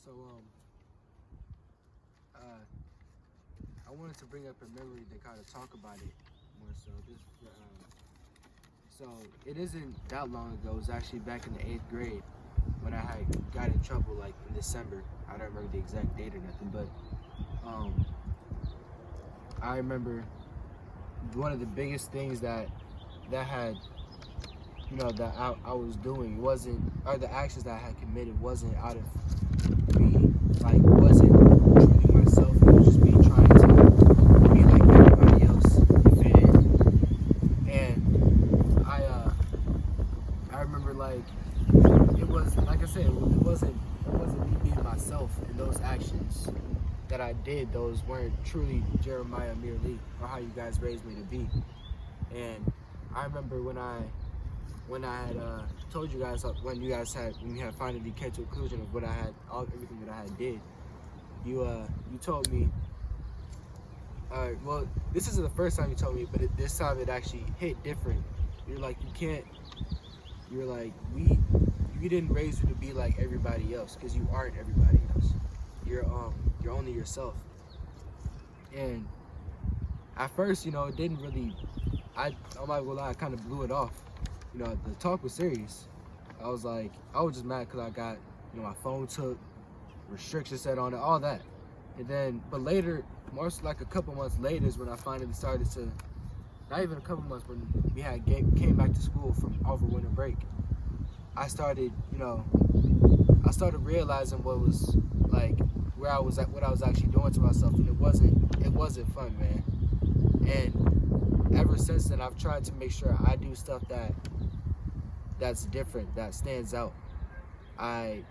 So, I wanted to bring up a memory to kind of talk about it more so. So it isn't that long ago. It was actually back in the 8th grade when I had got in trouble, like in December. I don't remember the exact date or nothing, but I remember one of the biggest things that had, that I was doing wasn't, or the actions that I had committed wasn't out of me, like wasn't truly myself. It was just me trying to be like everybody else and fit in. And I remember, like, it was, like I said, it wasn't me being myself, and those actions that I did, those weren't truly Jeremiah merely, or how you guys raised me to be. And I remember when I had told you guys, when you had finally came to a conclusion of what I had, everything that I had did, you told me, well, this isn't the first time you told me, but this time it actually hit different. You're like, we didn't raise you to be like everybody else, because you aren't everybody else. You're only yourself. And at first, it didn't really, I'm not gonna lie, I kind of blew it off. The talk was serious. I was just mad because I got, my phone took, restrictions set on it, all that. And then, but later, more like a couple months later is when I finally started to, not even a couple months, when we came back to school from over winter break, I started realizing what was, like, where I was at, what I was actually doing to myself, and it wasn't fun, man. And ever since then, I've tried to make sure I do stuff that's different, that stands out. I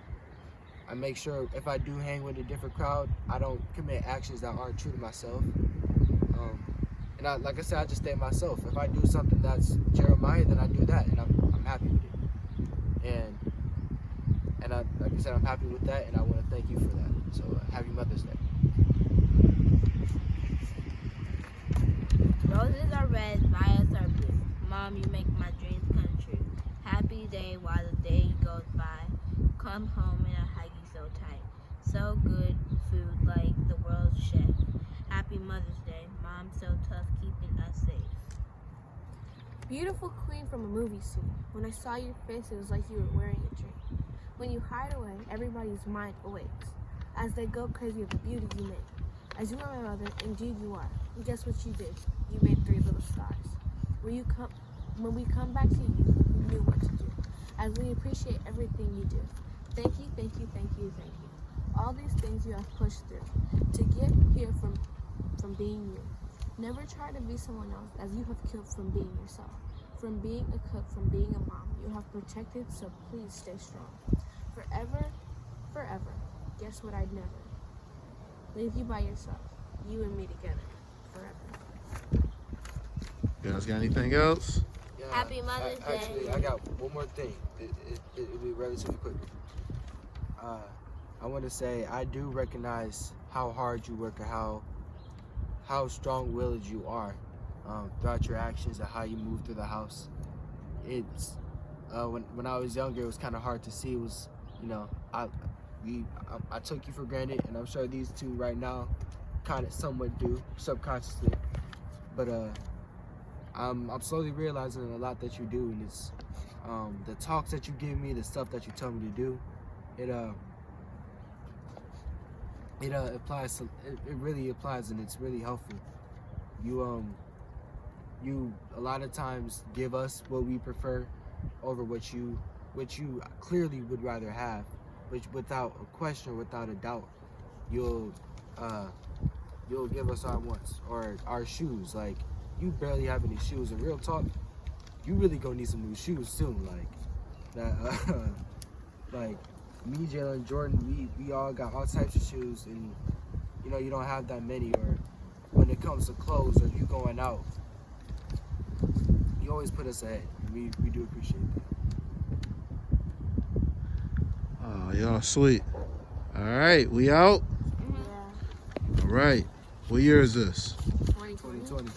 make sure if I do hang with a different crowd, I don't commit actions that aren't true to myself. And like I said, I just stay myself. If I do something that's Jeremiah, then I do that, and I'm happy with it. And like I said, I'm happy with that, and I want to thank you for that. So happy Mother's Day. Roses are red, violets are blue. Mom, you make my dreams come true. Happy day while the day goes by. Come home and I hug you so tight. So good food like the world's chef. Happy Mother's Day. Mom so tough keeping us safe. Beautiful queen from a movie scene. When I saw your face, it was like you were wearing a dream. When you hide away, everybody's mind awakes as they go crazy with the beauty you make. As you are my mother, indeed you are. And guess what you did? You made 3 little stars. When we come back to you, you knew what to do. As we appreciate everything you do. Thank you, thank you, thank you, thank you. All these things you have pushed through to get here from being you. Never try to be someone else, as you have killed from being yourself. From being a cook, from being a mom, you have protected, so please stay strong. Forever, forever. Guess what? I'd never leave you by yourself. You and me together, forever. You guys got anything else? Yeah, Happy Mother's Day. Actually, I got one more thing. It'll be relatively quick. I want to say I do recognize how hard you work and how strong-willed you are throughout your actions and how you move through the house. It's when I was younger, it was kind of hard to see. It was, I took you for granted, and I'm sure these two right now kind of somewhat do subconsciously. But I'm slowly realizing a lot that you do, and it's the talks that you give me, the stuff that you tell me to do. It applies to, it really applies, and it's really helpful. You a lot of times give us what we prefer over what you clearly would rather have, which without a question, without a doubt, you'll give us our wants or our shoes. Like, you barely have any shoes, and real talk, you really gonna need some new shoes soon. Like that, like me, Jalen, Jordan, we all got all types of shoes, and you don't have that many. Or when it comes to clothes, or you going out, you always put us ahead. We do appreciate that. Oh, y'all sweet. All right, we out? Yeah. All right. What year is this? 2020. 2020.